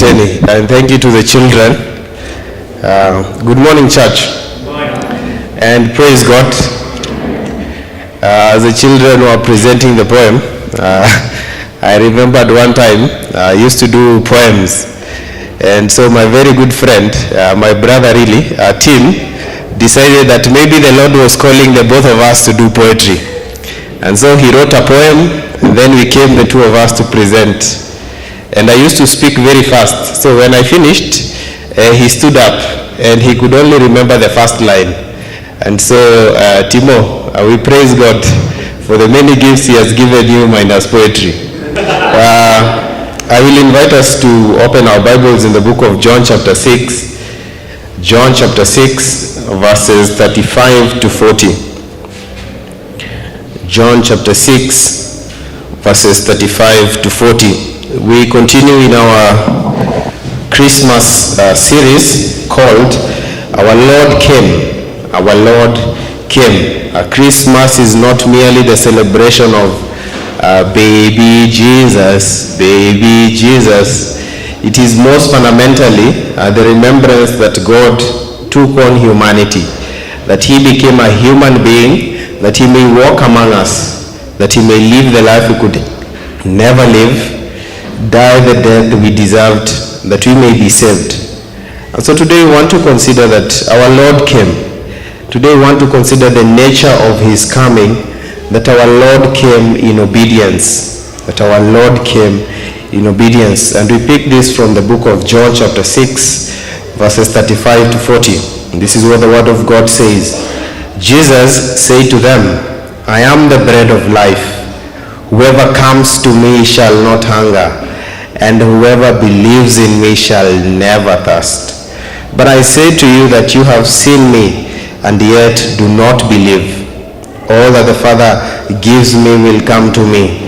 Tenny, and thank you to the children. Good morning, church. And praise God. As the children were presenting the poem, I remembered one time I used to do poems, and so my very good friend, my brother really, Tim, decided that maybe the Lord was calling the both of us to do poetry. And so he wrote a poem, and then we came, the two of us, to present. And I used to speak very fast. So when I finished, he stood up, and he could only remember the first line. And so, Timo, we praise God for the many gifts he has given you minus poetry. I will invite us to open our Bibles in the book of John chapter 6. John chapter 6, verses 35 to 40. John chapter 6, verses 35 to 40. We continue in our Christmas series called Our Lord Came. Our Lord Came. Christmas is not merely the celebration of baby Jesus, baby Jesus. It is most fundamentally the remembrance that God took on humanity, that he became a human being, that he may walk among us, that he may live the life we could never live, die the death we deserved, that we may be saved. And so today we want to consider that our Lord came. Today we want to consider the nature of his coming, that our Lord came in obedience, that our Lord came in obedience. And we pick this from the book of John chapter 6, verses 35 to 40. And this is what the word of God says. Jesus said to them, I am the bread of life. Whoever comes to me shall not hunger, and whoever believes in me shall never thirst. But I say to you that you have seen me, and yet do not believe. All that the Father gives me will come to me,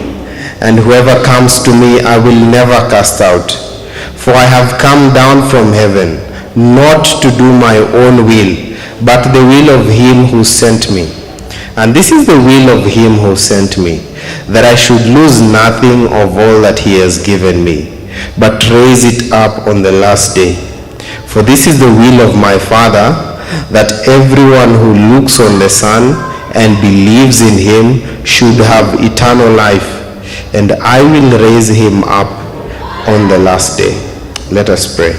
and whoever comes to me I will never cast out. For I have come down from heaven, not to do my own will, but the will of him who sent me. And this is the will of him who sent me, that I should lose nothing of all that he has given me, but raise it up on the last day. For this is the will of my Father, that everyone who looks on the Son and believes in him should have eternal life, and I will raise him up on the last day. Let us pray.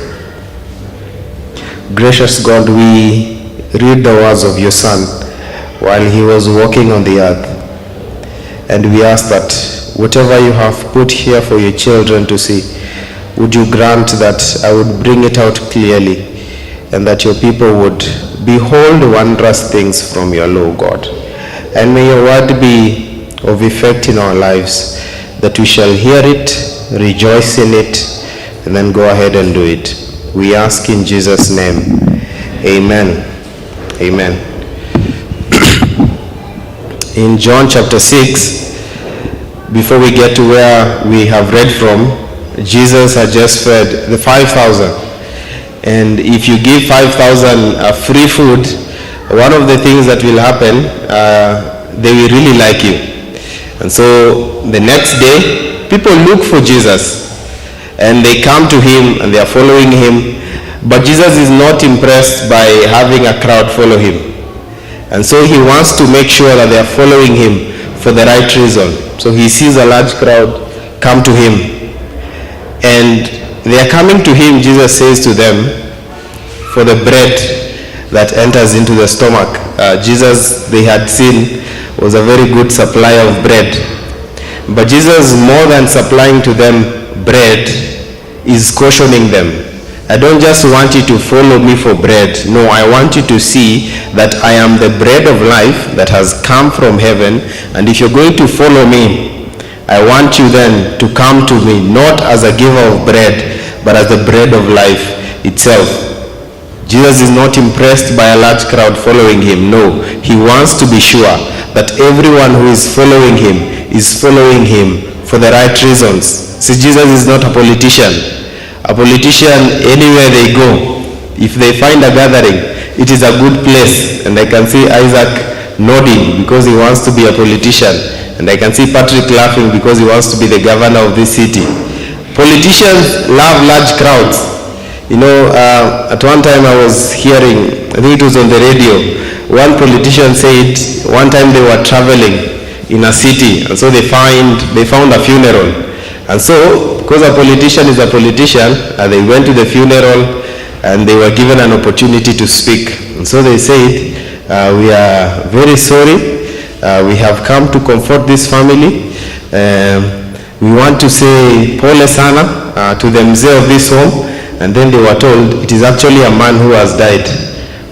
Gracious God, we read the words of your Son while he was walking on the earth. And we ask that whatever you have put here for your children to see, would you grant that I would bring it out clearly, and that your people would behold wondrous things from your law, God. And may your word be of effect in our lives, that we shall hear it, rejoice in it, and then go ahead and do it. We ask in Jesus' name. Amen. Amen. In John chapter 6, before we get to where we have read from, Jesus had just fed the 5,000. And if you give 5,000 free food, one of the things that will happen, they will really like you. And so the next day, people look for Jesus, and they come to him and they are following him. But Jesus is not impressed by having a crowd follow him. And so he wants to make sure that they are following him for the right reason. So he sees a large crowd come to him. And they are coming to him, Jesus says to them, for the bread that enters into the stomach. Jesus, they had seen, was a very good supplier of bread. But Jesus, more than supplying to them bread, is cautioning them. I don't just want you to follow me for bread. No, I want you to see that I am the bread of life that has come from heaven. And if you're going to follow me, I want you then to come to me, not as a giver of bread, but as the bread of life itself. Jesus is not impressed by a large crowd following him. No, he wants to be sure that everyone who is following him is following him for the right reasons. See, Jesus is not a politician. A politician, anywhere they go, if they find a gathering, it is a good place. And I can see Isaac nodding because he wants to be a politician. And I can see Patrick laughing because he wants to be the governor of this city. Politicians love large crowds. At one time I was hearing, I think it was on the radio, one politician said one time they were traveling in a city, and so they found a funeral. And so, because a politician is a politician, they went to the funeral and they were given an opportunity to speak. And so they said, we are very sorry. We have come to comfort this family. We want to say pole sana to the mzee of this home. And then they were told, it is actually a man who has died.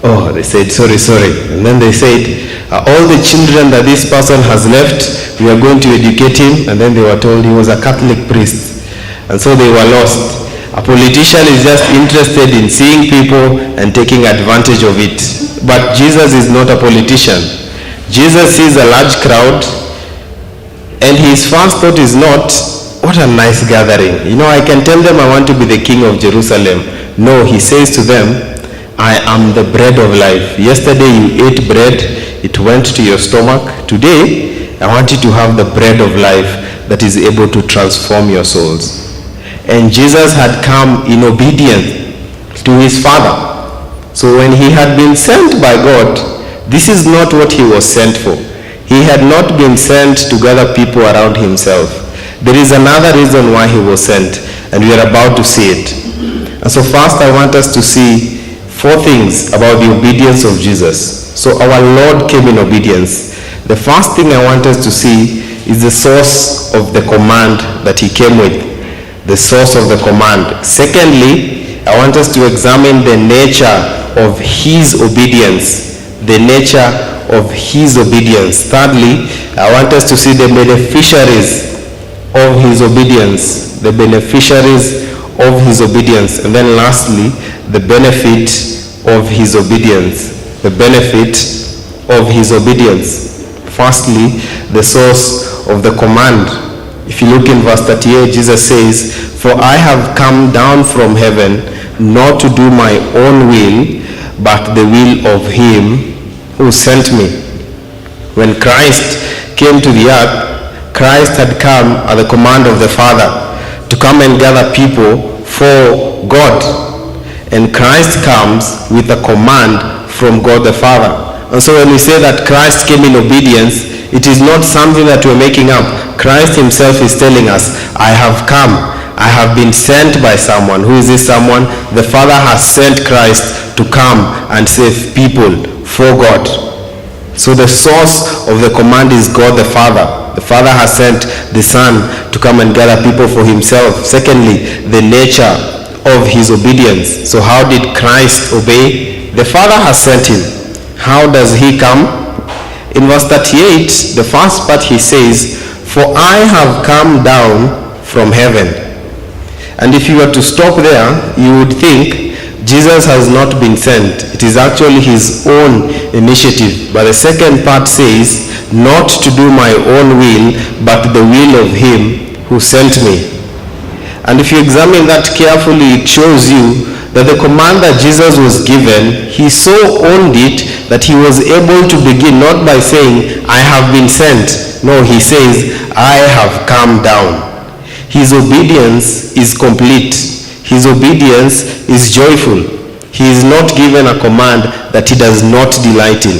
Oh, they said, sorry. And then they said, all the children that this person has left, we are going to educate him. And then they were told he was a Catholic priest. And so they were lost. A politician is just interested in seeing people and taking advantage of it. But Jesus is not a politician. Jesus sees a large crowd, and his first thought is not, what a nice gathering. I can tell them I want to be the king of Jerusalem. No, he says to them, I am the bread of life. Yesterday you ate bread, it went to your stomach. Today, I want you to have the bread of life that is able to transform your souls. And Jesus had come in obedience to his Father. So when he had been sent by God, this is not what he was sent for. He had not been sent to gather people around himself. There is another reason why he was sent, and we are about to see it. And so first I want us to see 4 things about the obedience of Jesus. So our Lord came in obedience. The first thing I want us to see is the source of the command that he came with. The source of the command. Secondly, I want us to examine the nature of his obedience. The nature of his obedience. Thirdly, I want us to see the beneficiaries of his obedience, the beneficiaries of his obedience, and then lastly, the benefit of his obedience, the benefit of his obedience. Firstly, the source of the command. If you look in verse 38, Jesus says, for I have come down from heaven not to do my own will, but the will of him who sent me. When Christ came to the earth, Christ had come at the command of the Father to come and gather people for God. And Christ comes with a command from God the Father. And so when we say that Christ came in obedience, it is not something that we're making up. Christ himself is telling us, I have come. I have been sent by someone. Who is this someone? The Father has sent Christ to come and save people for God. So the source of the command is God the Father. The Father has sent the Son to come and gather people for himself. Secondly, the nature of his obedience. So how did Christ obey? The Father has sent him. How does he come? In verse 38, the first part he says, for I have come down from heaven. And if you were to stop there, you would think Jesus has not been sent. It is actually his own initiative. But the second part says, not to do my own will, but the will of him who sent me. And if you examine that carefully, it shows you that the command that Jesus was given, he so owned it that he was able to begin not by saying, I have been sent. No, he says, I have come down. His obedience is complete. His obedience is joyful. He is not given a command that he does not delight in.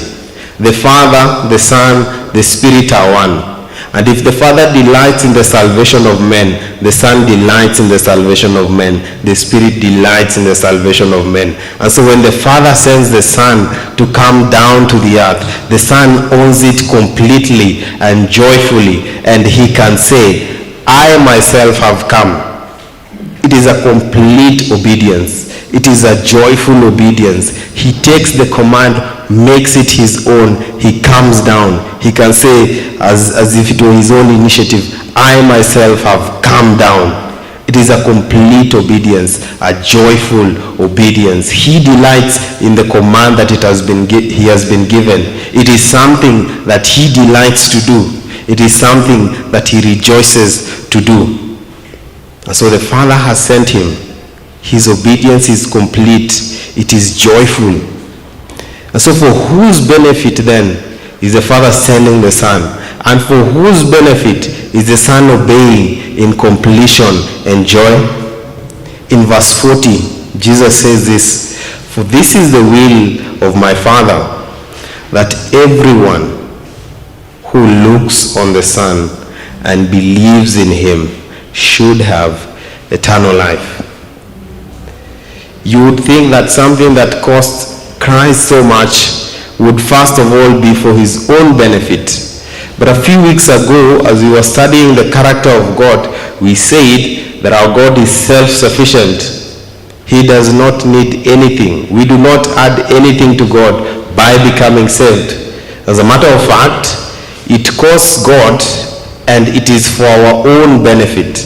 The Father, the Son, the Spirit are one. And if the Father delights in the salvation of men, the Son delights in the salvation of men, the Spirit delights in the salvation of men. And so when the Father sends the Son to come down to the earth, the Son owns it completely and joyfully, and he can say, I myself have come. It is a complete obedience. It is a joyful obedience. He takes the command, makes it his own. He comes down. He can say, as if it were his own initiative, I myself have come down. It is a complete obedience, a joyful obedience. He delights in the command that he has been given. It is something that he delights to do. It is something that he rejoices to do. And so the Father has sent him. His obedience is complete. It is joyful. And so for whose benefit then is the Father sending the Son? and for whose benefit is the Son obeying in completion and joy? In verse 40, Jesus says this, "For this is the will of my Father, that everyone who looks on the Son and believes in him should have eternal life." You would think that something that cost Christ so much would first of all be for his own benefit. But a few weeks ago, as we were studying the character of God, we said that our God is self-sufficient. He does not need anything. We do not add anything to God by becoming saved. As a matter of fact, it costs God and it is for our own benefit.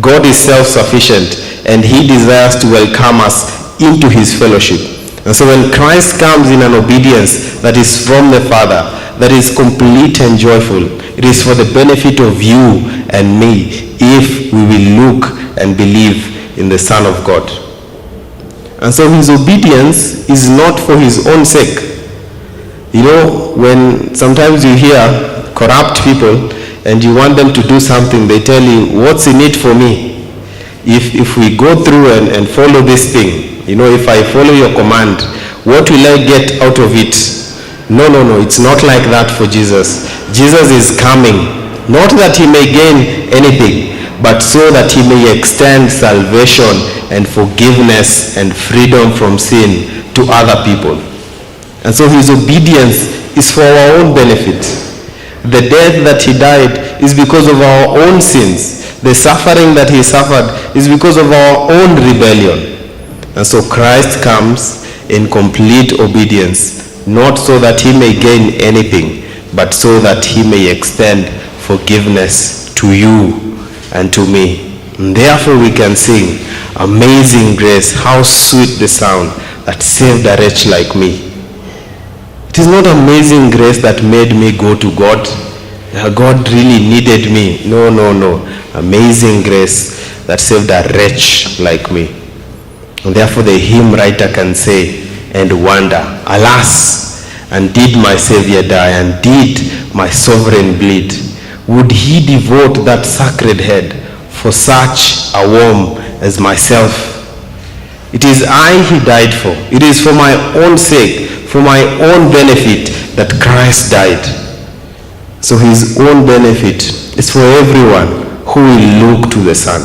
God is self-sufficient and he desires to welcome us into his fellowship. And so when Christ comes in an obedience that is from the Father, that is complete and joyful, it is for the benefit of you and me if we will look and believe in the Son of God. And so his obedience is not for his own sake. You know, when sometimes you hear corrupt people and you want them to do something, they tell you, "What's in it for me? If we go through and follow this thing, you know, if I follow your command, what will I get out of it?" No, it's not like that for Jesus. Jesus is coming, not that he may gain anything, but so that he may extend salvation and forgiveness and freedom from sin to other people. And so his obedience is for our own benefit. The death that he died is because of our own sins. The suffering that he suffered is because of our own rebellion. And so Christ comes in complete obedience, not so that he may gain anything, but so that he may extend forgiveness to you and to me. And therefore we can sing, "Amazing grace, how sweet the sound that saved a wretch like me." It is not amazing grace that made me go to God. God really needed me. No. Amazing grace that saved a wretch like me. And therefore the hymn writer can say and wonder, "Alas, and did my Savior die, and did my sovereign bleed? Would he devote that sacred head for such a worm as myself? It is I he died for. It is for my own sake, for my own benefit that Christ died." So his own benefit is for everyone who will look to the Son.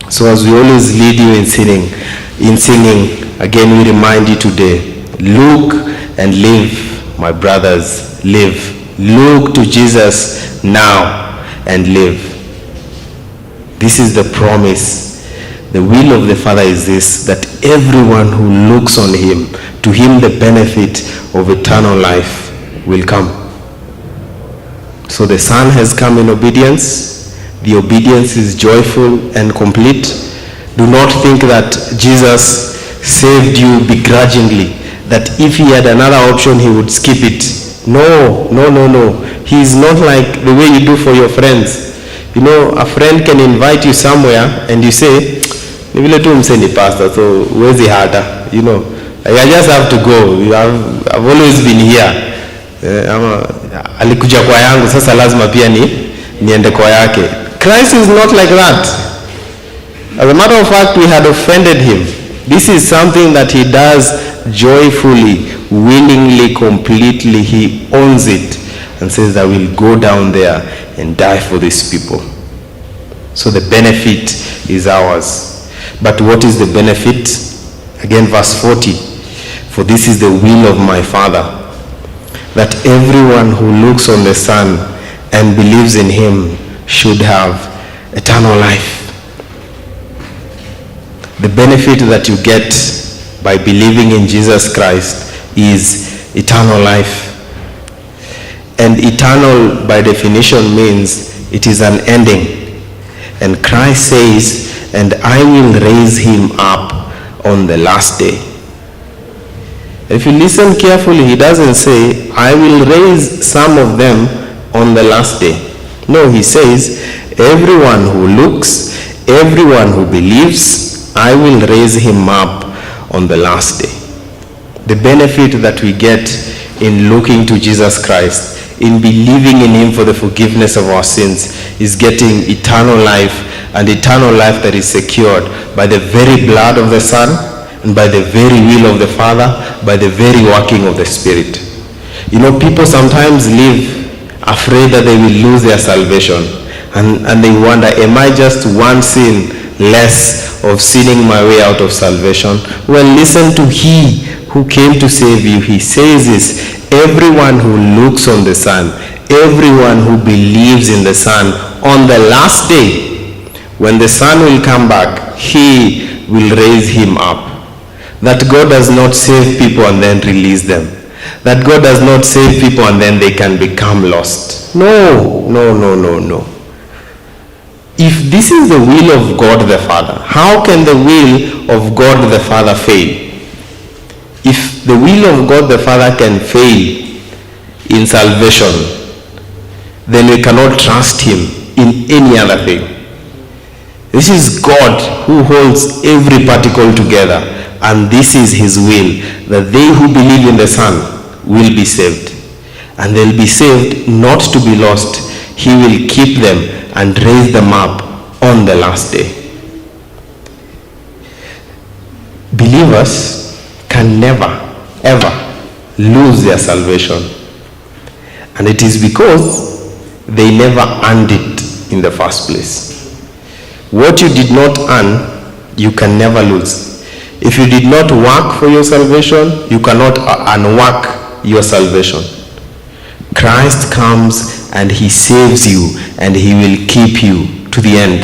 So as we always lead you in singing, again we remind you today, look and live, my brothers, live. Look to Jesus now and live. This is the promise. The will of the Father is this, that everyone who looks on him, to him the benefit of eternal life will come. So the Son has come in obedience. The obedience is joyful and complete. Do not think that Jesus saved you begrudgingly, that if he had another option he would skip it. No. He is not like the way you do for your friends. You know, a friend can invite you somewhere and you say, "Ni vile tu mse ni pastor, so huwezi hata, you know, I just have to go. I've always been here. Alikuja kwa yangu, sasa lazima pia niende kwa yake." Christ is not like that. As a matter of fact, we had offended him. This is something that he does joyfully, willingly, completely. He owns it and says, "I will go down there and die for these people." So the benefit is ours. But what is the benefit? Again, verse 40. "For this is the will of my Father, that everyone who looks on the Son and believes in him should have eternal life." The benefit that you get by believing in Jesus Christ is eternal life. And eternal, by definition, means it is an ending. And Christ says, "And I will raise him up on the last day." If you listen carefully, he doesn't say, "I will raise some of them on the last day." No, he says, everyone who looks, everyone who believes, I will raise him up on the last day. The benefit that we get in looking to Jesus Christ in believing in him for the forgiveness of our sins is getting eternal life, and eternal life that is secured by the very blood of the Son and by the very will of the Father, by the very working of the Spirit. You know, people sometimes live afraid that they will lose their salvation, and they wonder, am I just one sin less of sinning my way out of salvation? Well, listen to he who came to save you. He says this: everyone who looks on the Son, everyone who believes in the Son, on the last day, when the Son will come back, he will raise him up. That God does not save people and then release them. That God does not save people and then they can become lost. No, no, no, no, no. If this is the will of God the Father, how can the will of God the Father fail? If the will of God the Father can fail in salvation, then we cannot trust him in any other thing. This is God who holds every particle together, and this is his will, that they who believe in the Son will be saved. And they'll be saved not to be lost. He will keep them and raise them up on the last day. Believers can never, ever lose their salvation. And it is because they never earned it in the first place. What you did not earn, you can never lose. If you did not work for your salvation, you cannot unwork your salvation. Christ comes and he saves you, and he will keep you to the end.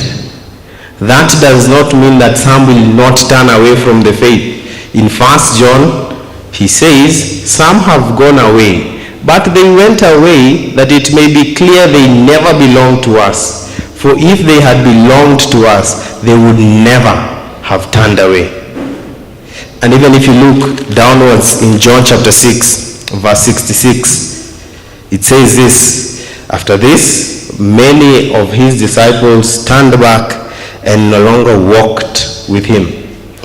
That does not mean that some will not turn away from the faith. In 1 John, he says, some have gone away, but they went away that it may be clear they never belonged to us. For if they had belonged to us, they would never have turned away. And even if you look downwards in John chapter 6, verse 66, it says this: after this, many of his disciples turned back and no longer walked with him.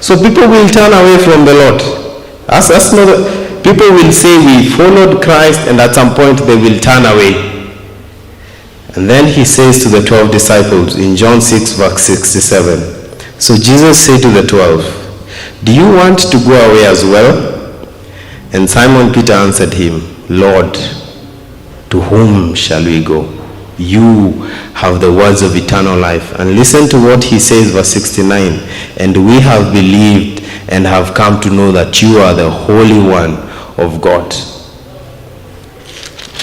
So people will turn away from the Lord. People will say we followed Christ, and at some point they will turn away. And then he says to the 12 disciples in John 6, verse 67, so Jesus said to the 12, do you want to go away as well? And Simon Peter answered him, Lord, to whom shall we go? You have the words of eternal life. And listen to what he says, verse 69, and we have believed and have come to know that you are the Holy One of God.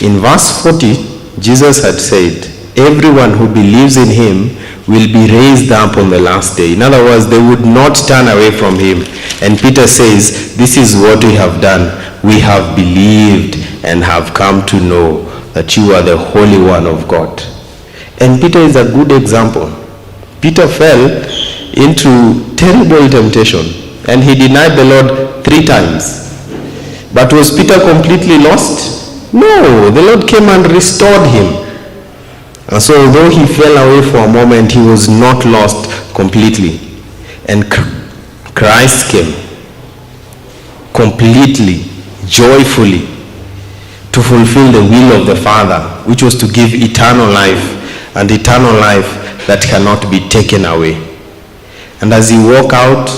In verse 40, Jesus had said, everyone who believes in him will be raised up on the last day. In other words, they would not turn away from him. And Peter says, this is what we have done. We have believed and have come to know that you are the Holy One of God. And Peter is a good example. Peter fell into terrible temptation, and he denied the Lord 3 times. But was Peter completely lost? No, the Lord came and restored him. And so although he fell away for a moment, he was not lost completely. And Christ came completely, joyfully, to fulfill the will of the Father, which was to give eternal life, and eternal life that cannot be taken away. And as you walk out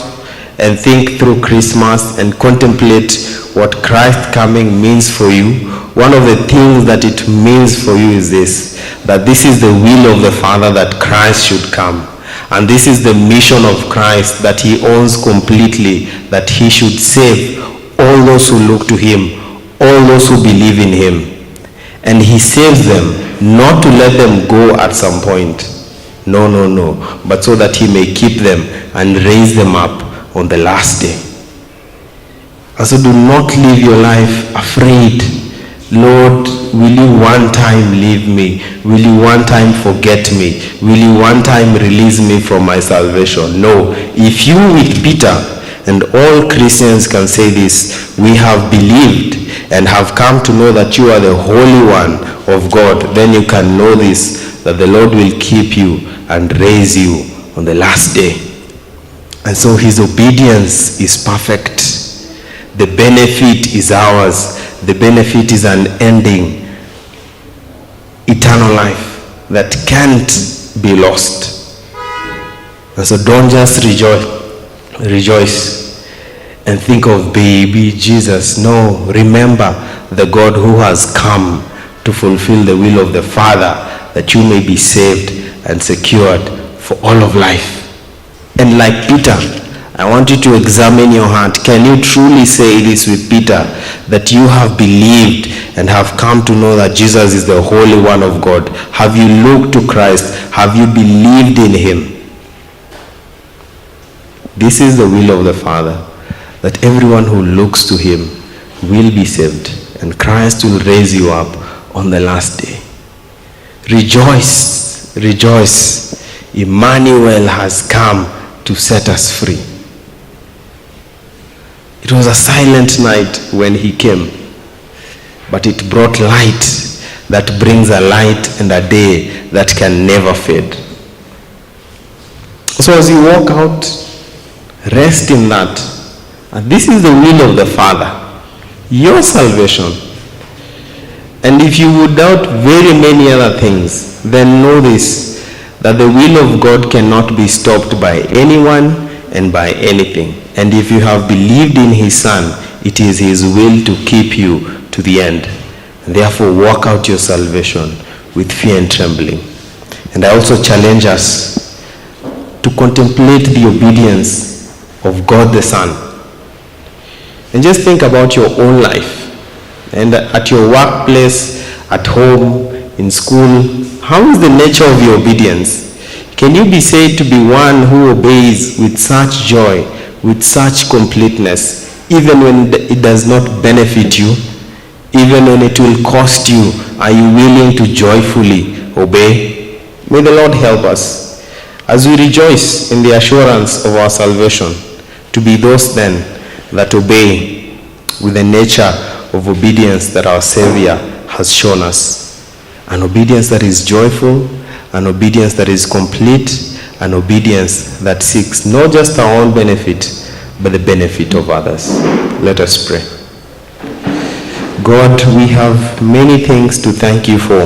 and think through Christmas and contemplate what Christ coming means for you, one of the things that it means for you is this: that this is the will of the Father, that Christ should come. And this is the mission of Christ that he owns completely, that he should save all those who look to him, all those who believe in him. And he saves them not to let them go at some point. No, no, no. But so that he may keep them and raise them up on the last day. And so do not live your life afraid. Lord, will you one time leave me? Will you one time forget me? Will you one time release me from my salvation? No. If you with Peter, and all Christians can say this, we have believed and have come to know that you are the Holy One of God, then you can know this, that the Lord will keep you and raise you on the last day. And so his obedience is perfect. The benefit is ours. The benefit is unending. eternal life that can't be lost. And so don't just rejoice and think of baby Jesus. No, remember the God who has come to fulfill the will of the Father, that you may be saved and secured for all of life. And like Peter, I want you to examine your heart. Can you truly say this with Peter, that you have believed and have come to know that Jesus is the Holy One of God? Have you looked to Christ? Have you believed in him? This is the will of the Father, that everyone who looks to him will be saved, and Christ will raise you up on the last day. Rejoice, rejoice. Emmanuel has come to set us free. It was a silent night when he came, but it brought light that brings a light and a day that can never fade. So as you walk out, rest in that. And this is the will of the Father, your salvation. And if you would doubt very many other things, then know this, that the will of God cannot be stopped by anyone and by anything. And if you have believed in his Son, it is his will to keep you to the end. And therefore, walk out your salvation with fear and trembling. And I also challenge us to contemplate the obedience of God the Son. And just think about your own life. And at your workplace, at home, in school, how is the nature of your obedience? Can you be said to be one who obeys with such joy, with such completeness, even when it does not benefit you, even when it will cost you? Are you willing to joyfully obey? May the Lord help us as we rejoice in the assurance of our salvation, to be those then that obey with the nature of obedience that our Savior has shown us. An obedience that is joyful, an obedience that is complete, an obedience that seeks not just our own benefit, but the benefit of others. Let us pray. God, we have many things to thank you for,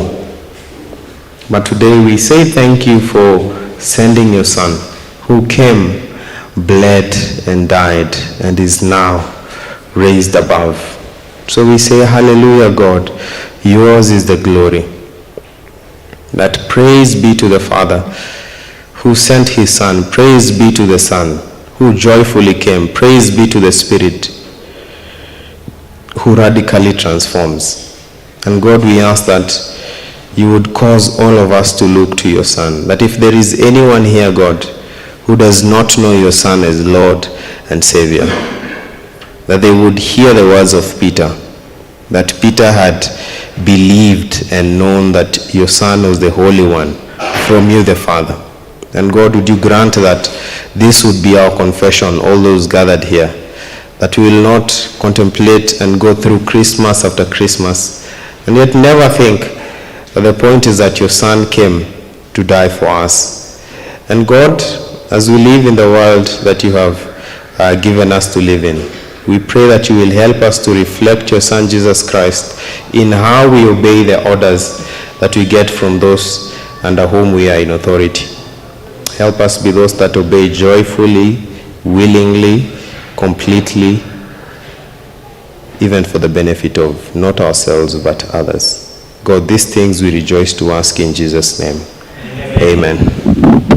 but today we say thank you for sending your Son, who came, bled and died, and is now raised above. So we say, hallelujah, God, yours is the glory. That praise be to the Father who sent his Son. Praise be to the Son who joyfully came. Praise be to the Spirit who radically transforms. And God, we ask that you would cause all of us to look to your Son. That if there is anyone here, God, who does not know your Son as Lord and Savior, that they would hear the words of Peter, that Peter had believed and known that your Son was the Holy One from you the Father. And God, would you grant that this would be our confession, all those gathered here, that we will not contemplate and go through Christmas after Christmas and yet never think that the point is that your Son came to die for us. And God, as we live in the world that you have given us to live in, we pray that you will help us to reflect your Son Jesus Christ in how we obey the orders that we get from those under whom we are in authority. Help us be those that obey joyfully, willingly, completely, even for the benefit of not ourselves but others. God, these things we rejoice to ask in Jesus' name. Amen.